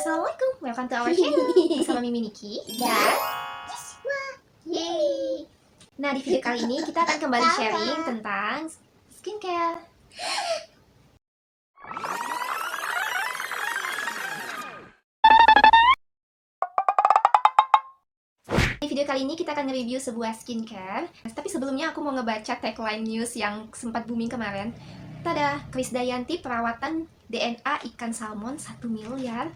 Assalamualaikum, welcome to our channel bersama Mimi Niki dan Yeay. Nah, di video kali ini kita akan kembali sharing tentang skincare. Di video kali ini kita akan nge-review sebuah skincare. Tapi sebelumnya aku mau ngebaca tagline news yang sempat booming kemarin. Tada, Krisdayanti perawatan DNA ikan salmon 1 miliar.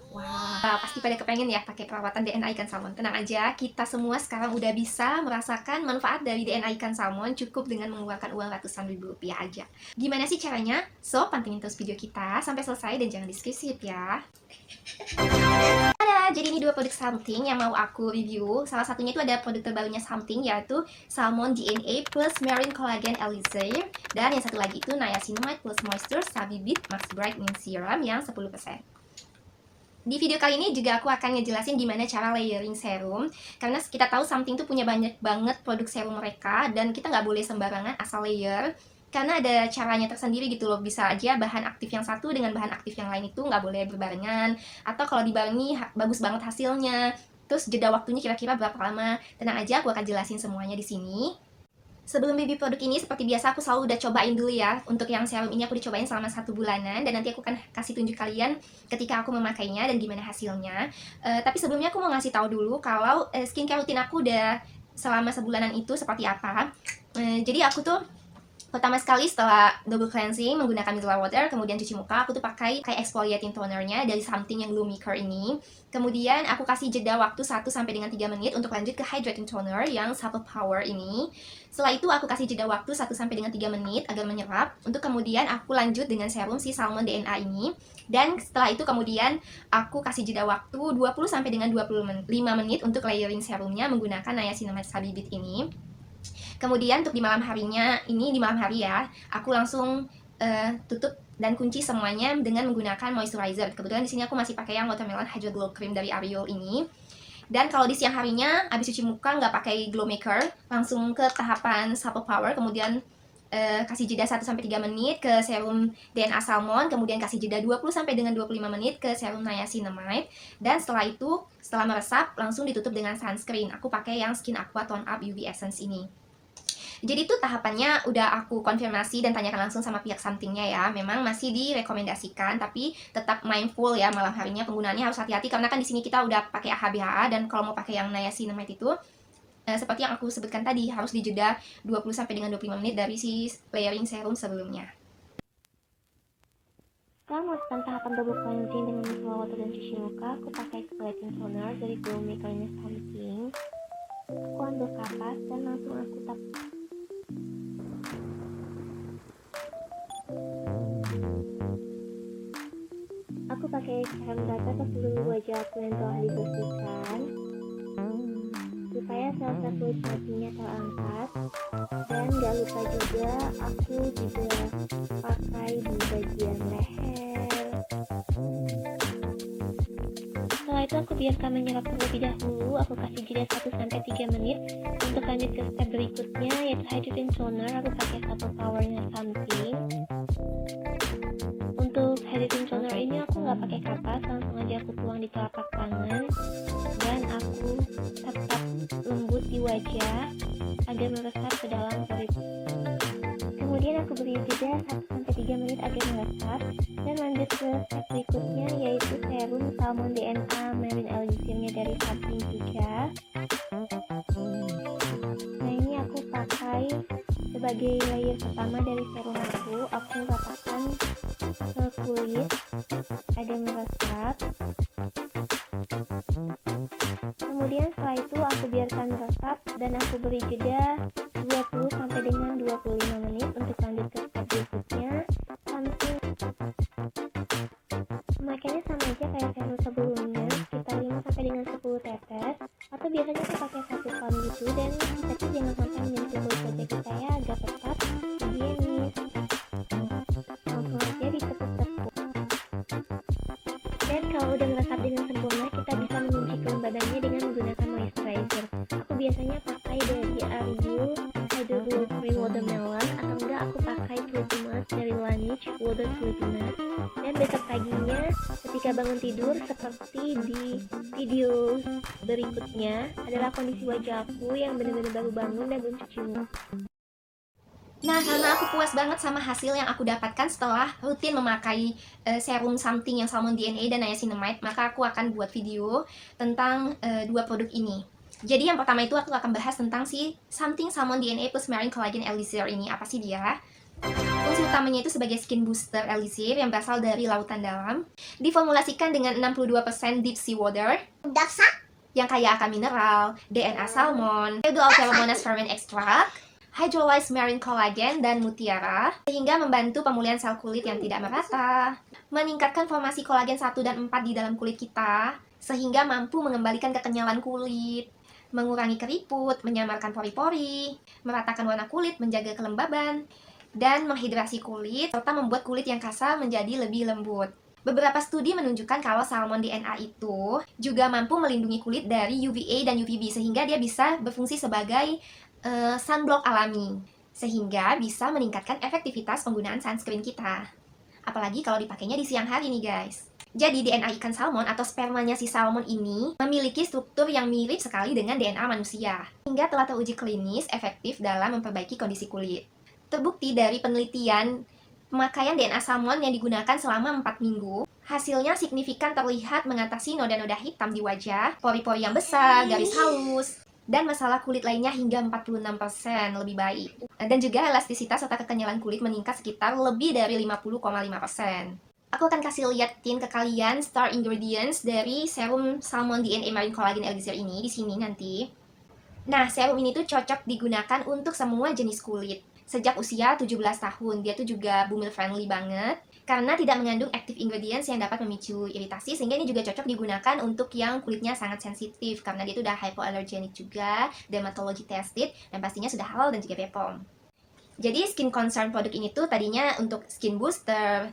Wah, pasti pada kepengen ya pakai perawatan DNA ikan salmon. Tenang aja, kita semua sekarang udah bisa merasakan manfaat dari DNA ikan salmon cukup dengan mengeluarkan uang ratusan ribu rupiah aja. Gimana sih caranya? So, pantengin terus video kita sampai selesai dan jangan di-skip ya. Ada, jadi ini dua produk Something yang mau aku review. Salah satunya itu ada produk terbarunya Something, yaitu Salmon DNA plus Marine Collagen Elixir. Dan yang satu lagi itu Niacinamide plus Moisture Sabibit Max Brightening Serum yang 10%. Di video kali ini juga aku akan ngejelasin gimana cara layering serum. Karena kita tahu Something tuh punya banyak banget produk serum mereka, dan kita nggak boleh sembarangan asal layer. Karena ada caranya tersendiri gitu loh. Bisa aja bahan aktif yang satu dengan bahan aktif yang lain itu nggak boleh berbarengan. Atau kalau dibarengi bagus banget hasilnya. Terus jeda waktunya kira-kira berapa lama. Tenang aja, aku akan jelasin semuanya di sini. Sebelum review produk ini, seperti biasa aku selalu udah cobain dulu ya. Untuk yang serum ini aku dicobain selama 1 bulanan. Dan nanti aku akan kasih tunjuk kalian ketika aku memakainya dan gimana hasilnya. Tapi sebelumnya aku mau ngasih tahu dulu kalau skincare rutin aku udah selama sebulanan itu seperti apa. Jadi aku tuh pertama sekali setelah double cleansing menggunakan micellar water, kemudian cuci muka, aku tuh pakai kayak exfoliating tonernya dari Something yang Glow Maker ini. Kemudian aku kasih jeda waktu 1 sampai dengan 3 menit untuk lanjut ke hydrating toner yang Supple Power ini. Setelah itu aku kasih jeda waktu 1 sampai dengan 3 menit agar menyerap. Untuk kemudian aku lanjut dengan serum si Salmon DNA ini. Dan setelah itu kemudian aku kasih jeda waktu 20 sampai dengan 25 menit untuk layering serumnya menggunakan Niacinamide Sabibit ini. Kemudian untuk di malam harinya, ini di malam hari ya, aku langsung tutup dan kunci semuanya dengan menggunakan moisturizer. Kebetulan di sini aku masih pakai yang Watermelon Hydro Glow Cream dari Ariel ini. Dan kalau di siang harinya, abis cuci muka nggak pakai Glow Maker, langsung ke tahapan Supple Power, kemudian kasih jeda 1 sampai 3 menit ke serum DNA Salmon, kemudian kasih jeda 20 sampai dengan 25 menit ke serum Niacinamide. Dan setelah itu, setelah meresap, langsung ditutup dengan sunscreen. Aku pakai yang Skin Aqua Tone Up UV Essence ini. Jadi itu tahapannya udah aku konfirmasi dan tanyakan langsung sama pihak Somethingnya ya. Memang masih direkomendasikan, tapi tetap mindful ya malam harinya penggunaannya harus hati-hati karena kan di sini kita udah pakai AHA/BHA, dan kalau mau pakai yang Niacinamide itu seperti yang aku sebutkan tadi harus dijeda 20 sampai dengan 25 menit dari si layering serum sebelumnya. Setelah melakukan tahapan double cleansing dengan micellar water dan cuci muka, aku pakai exfoliating toner dari Glow Maker-nya Something. Aku ambil kapas dan langsung aku tap. Aku pakai cairan rata ke seluruh wajah aku yang telah dibersihkan supaya sel-sel kulit matinya terangkat. Dan gak lupa juga aku juga pakai di bagian leher. Setelah itu aku biarkan menyerap terlebih dahulu. Aku kasih jeda 1 sampai 3 menit untuk lanjut ke step berikutnya, yaitu hydrating toner. Aku pakai Supple Power-nya Something. Untuk hydrating toner ini aku nggak pakai kapas, langsung aja aku tuang di telapak tangan dan aku tap-tap lembut di wajah agar meresap ke dalam kulit. Kemudian aku beri jeda 1 sampai 3 menit agar meresap dan lanjut ke step berikutnya, yaitu serum Salmon DNA Marine Elixir-nya dari Something juga. Nah, ini aku pakai sebagai layer pertama dari serum aku ratakan ke kulit agar meresap. Kemudian setelah itu aku biarkan meresap dan aku beri jeda 20 sampai dengan 25 menit untuk lanjut ke step berikutnya. Something pemakaiannya sama aja kayak serum sebelumnya, sekitar 5 sampai dengan 10 tetes, atau biasanya aku pakai 1 pump gitu, dan tapi jangan sampai menyentuh kulit wajah kita ya, agar tetap higienis. Langsung aja ditepuk-tepuk. Dan kalau udah meresap dengan sempurna, kita bisa mengunci kelembabannya dengan menggunakan moisturizer. Aku biasanya pakai dari Ariel Hydro Glow Cream Watermelon, atau enggak aku pakai Fruity Mask dari Laneige Water Fruity Mask. Dan besok paginya ketika ketika bangun tidur seperti di video berikutnya adalah kondisi wajah aku yang benar-benar baru bangun dan belum cuci muka. Nah, karena aku puas banget sama hasil yang aku dapatkan setelah rutin memakai serum something yang Salmon DNA dan Niacinamide, maka aku akan buat video tentang dua produk ini. Jadi yang pertama itu aku akan bahas tentang si something Salmon DNA plus Marine Collagen Elixir ini. Apa sih dia? Fungsi utamanya itu sebagai skin booster elixir yang berasal dari lautan dalam, diformulasikan dengan 62% deep sea water, yang kaya akan mineral, DNA salmon, Pseudoampheromonas ferment extract, hydrolyzed marine collagen, dan mutiara, sehingga membantu pemulihan sel kulit yang tidak merata, meningkatkan formasi kolagen 1 dan 4 di dalam kulit kita, sehingga mampu mengembalikan kekenyalan kulit, mengurangi keriput, menyamarkan pori-pori, meratakan warna kulit, menjaga kelembaban, dan menghidrasi kulit, serta membuat kulit yang kasar menjadi lebih lembut. Beberapa studi menunjukkan kalau Salmon DNA itu juga mampu melindungi kulit dari UVA dan UVB, sehingga dia bisa berfungsi sebagai sunblock alami, sehingga bisa meningkatkan efektivitas penggunaan sunscreen kita. Apalagi kalau dipakainya di siang hari nih guys. Jadi DNA ikan salmon atau spermanya si salmon ini memiliki struktur yang mirip sekali dengan DNA manusia, hingga telah teruji klinis efektif dalam memperbaiki kondisi kulit. Terbukti dari penelitian pemakaian DNA salmon yang digunakan selama 4 minggu, hasilnya signifikan terlihat mengatasi noda-noda hitam di wajah, pori-pori yang besar, garis halus, dan masalah kulit lainnya hingga 46% lebih baik. Dan juga elastisitas serta kekenyalan kulit meningkat sekitar lebih dari 50,5%. Aku akan kasih liatin ke kalian star ingredients dari serum Salmon DNA Marine Collagen Elixir ini di sini nanti. Nah, serum ini tuh cocok digunakan untuk semua jenis kulit. Sejak usia 17 tahun, dia tuh juga bumil friendly banget karena tidak mengandung active ingredients yang dapat memicu iritasi, sehingga ini juga cocok digunakan untuk yang kulitnya sangat sensitif karena dia tuh udah hypoallergenic juga, dermatology tested, dan pastinya sudah halal dan juga BPOM. Jadi skin concern produk ini tuh tadinya untuk skin booster,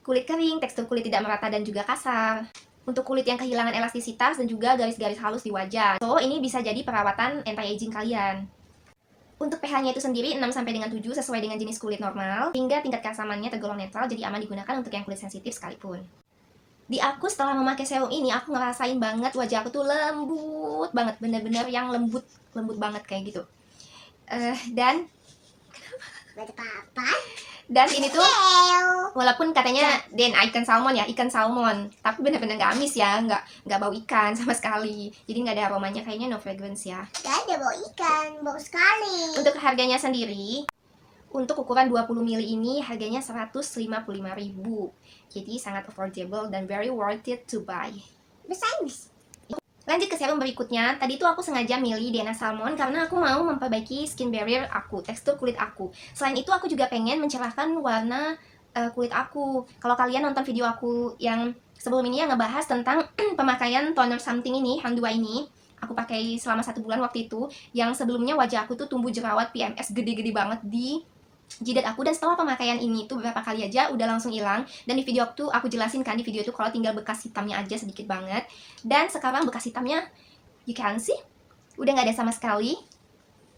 kulit kering, tekstur kulit tidak merata dan juga kasar, untuk kulit yang kehilangan elastisitas dan juga garis-garis halus di wajah. So, ini bisa jadi perawatan anti-aging kalian. Untuk pH-nya itu sendiri 6 sampai dengan 7 sesuai dengan jenis kulit normal, hingga tingkat keasamannya tergolong netral, jadi aman digunakan untuk yang kulit sensitif sekalipun. Di aku setelah memakai serum ini, aku ngerasain banget wajah aku tuh lembut banget, bener-bener yang lembut banget kayak gitu. Dan ini tuh walaupun katanya DNA ikan salmon ya, ikan salmon, tapi bener-bener nggak amis ya, nggak bau ikan sama sekali. Jadi nggak ada aromanya, kayaknya no fragrance ya. Gak ada bau ikan, bau sekali. Untuk harganya sendiri, untuk ukuran 20 ml ini harganya 155.000. Jadi sangat affordable dan very worth it to buy. Besar. Lanjut ke serum berikutnya. Tadi tuh aku sengaja milih DNA Salmon karena aku mau memperbaiki skin barrier aku, tekstur kulit aku. Selain itu aku juga pengen mencerahkan warna kulit aku. Kalau kalian nonton video aku yang sebelum ini yang ngebahas tentang pemakaian toner something ini, Hang 2 ini, aku pakai selama 1 bulan waktu itu. Yang sebelumnya wajah aku tuh tumbuh jerawat PMS gede-gede banget di jidat aku, dan setelah pemakaian ini tuh beberapa kali aja udah langsung hilang. Dan di video tuh aku jelasin kan di video tuh kalau tinggal bekas hitamnya aja sedikit banget, dan sekarang bekas hitamnya you can see udah nggak ada sama sekali,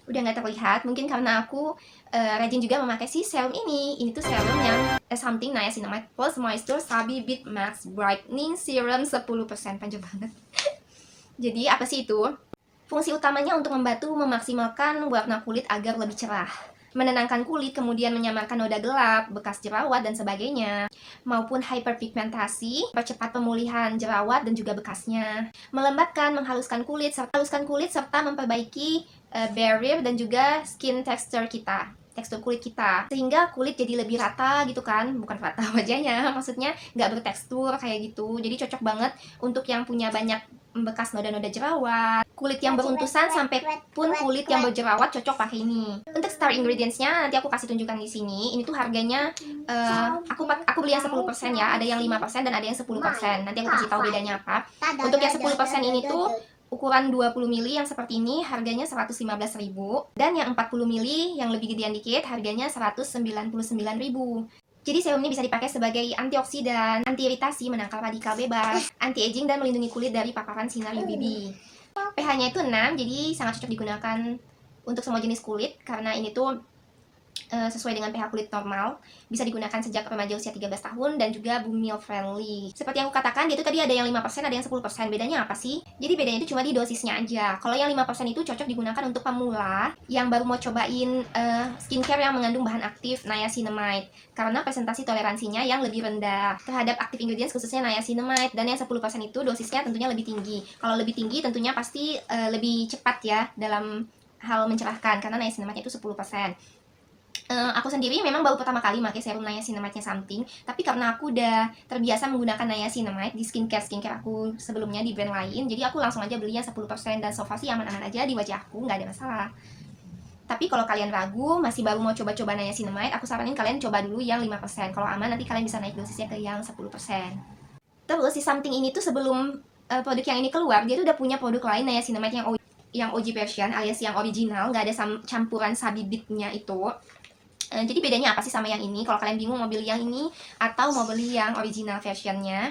udah nggak terlihat. Mungkin karena aku rajin juga memakai si serum ini. Ini tuh serum yang something Niacinamide plus Moisture Sabi Beat Max Brightening Serum 10%, panjang banget. Jadi apa sih itu? Fungsi utamanya untuk membantu memaksimalkan warna kulit agar lebih cerah, menenangkan kulit, kemudian menyamarkan noda gelap, bekas jerawat, dan sebagainya, maupun hyperpigmentasi, percepat pemulihan jerawat dan juga bekasnya, melembabkan, menghaluskan kulit, serta memperbaiki barrier dan juga skin texture kita, tekstur kulit kita, sehingga kulit jadi lebih rata gitu kan, bukan rata wajahnya, maksudnya nggak bertekstur kayak gitu. Jadi cocok banget untuk yang punya banyak bekas noda-noda jerawat, kulit yang beruntusan, sampai pun kulit yang berjerawat cocok pakai ini. Untuk star ingredients-nya nanti aku kasih tunjukkan di sini. Ini tuh harganya aku beli yang 10% ya, ada yang 5% dan ada yang 10%. Nanti aku kasih tahu bedanya apa. Untuk yang 10% ini tuh ukuran 20 ml yang seperti ini harganya 115.000, dan yang 40 ml yang lebih gedean dikit harganya 199.000. Jadi serum ini bisa dipakai sebagai antioksidan, anti iritasi, menangkal radikal bebas, anti aging, dan melindungi kulit dari paparan sinar UVB. pH-nya itu 6, jadi sangat cocok digunakan untuk semua jenis kulit karena ini tuh sesuai dengan pH kulit normal, bisa digunakan sejak remaja usia 13 tahun, dan juga bumil friendly. Seperti yang aku katakan, dia itu tadi ada yang 5%, ada yang 10%. Bedanya apa sih? Jadi bedanya itu cuma di dosisnya aja. Kalau yang 5% itu cocok digunakan untuk pemula yang baru mau cobain skincare yang mengandung bahan aktif niacinamide, karena presentasi toleransinya yang lebih rendah terhadap active ingredients, khususnya niacinamide. Dan yang 10% itu dosisnya tentunya lebih tinggi. Kalau lebih tinggi tentunya pasti lebih cepat ya dalam hal mencerahkan, karena niacinamide itu 10%. Aku sendiri memang baru pertama kali pakai serum niacinamide-nya Something, tapi karena aku udah terbiasa menggunakan niacinamide di skincare aku sebelumnya di brand lain, jadi aku langsung aja belinya 10%, dan so far sih aman-aman aja di wajah aku, nggak ada masalah. Tapi kalau kalian ragu, masih baru mau coba-coba niacinamide, aku saranin kalian coba dulu yang 5%. Kalau aman, nanti kalian bisa naik dosisnya ke yang 10%. Terus si Something ini tuh sebelum produk yang ini keluar, dia tuh udah punya produk lain niacinamide yang OG version alias yang original, nggak ada campuran sabibitnya itu. Jadi bedanya apa sih sama yang ini? Kalau kalian bingung mau beli yang ini atau mau beli yang original versionnya,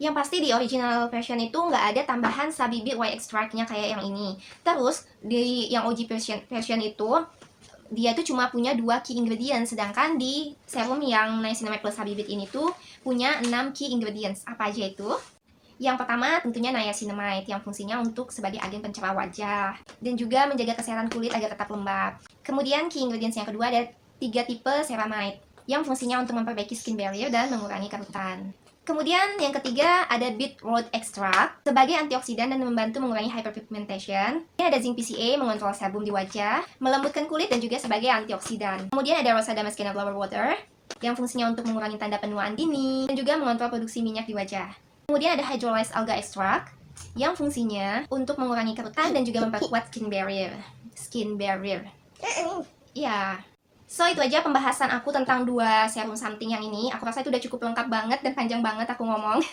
yang pasti di original version itu nggak ada tambahan sabibit white extract-nya kayak yang ini. Terus di yang OG version itu dia tuh cuma punya 2 key ingredients, sedangkan di serum yang niacinamide plus sabibit ini tuh punya 6 key ingredients. Apa aja itu? Yang pertama tentunya niacinamide yang fungsinya untuk sebagai agen pencerah wajah dan juga menjaga kesehatan kulit agar tetap lembab. Kemudian key ingredients yang kedua ada 3 tipe ceramide yang fungsinya untuk memperbaiki skin barrier dan mengurangi kerutan. Kemudian yang ketiga ada beetroot extract sebagai antioksidan dan membantu mengurangi hyperpigmentation. Ini ada zinc PCA mengontrol sebum di wajah, melembutkan kulit dan juga sebagai antioksidan. Kemudian ada Rosa Damascena Flower Water yang fungsinya untuk mengurangi tanda penuaan dini dan juga mengontrol produksi minyak di wajah. Kemudian ada hydrolyzed alga extract yang fungsinya untuk mengurangi kerutan dan juga memperkuat skin barrier. Ya. So itu aja pembahasan aku tentang 2 serum Something yang ini. Aku rasa itu udah cukup lengkap banget dan panjang banget aku ngomong.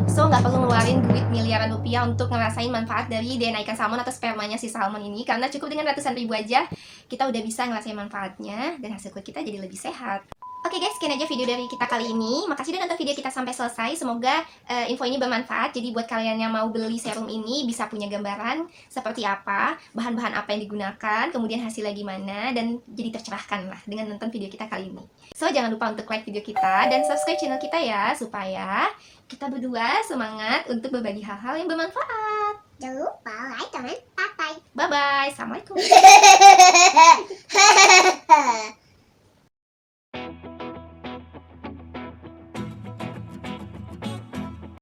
So nggak perlu ngeluarin duit miliaran rupiah untuk ngerasain manfaat dari DNA ikan salmon atau spermanya si salmon ini, karena cukup dengan ratusan ribu aja kita udah bisa ngerasain manfaatnya dan hasil kulit kita jadi lebih sehat. Oke guys, sekian aja video dari kita kali ini. Makasih udah nonton video kita sampai selesai. Semoga info ini bermanfaat. Jadi buat kalian yang mau beli serum ini bisa punya gambaran seperti apa, bahan-bahan apa yang digunakan, kemudian hasilnya gimana, dan jadi tercerahkan lah dengan nonton video kita kali ini. So jangan lupa untuk like video kita dan subscribe channel kita ya, supaya kita berdua semangat untuk berbagi hal-hal yang bermanfaat. Jangan lupa like, comment, bye-bye. Bye-bye. Assalamualaikum.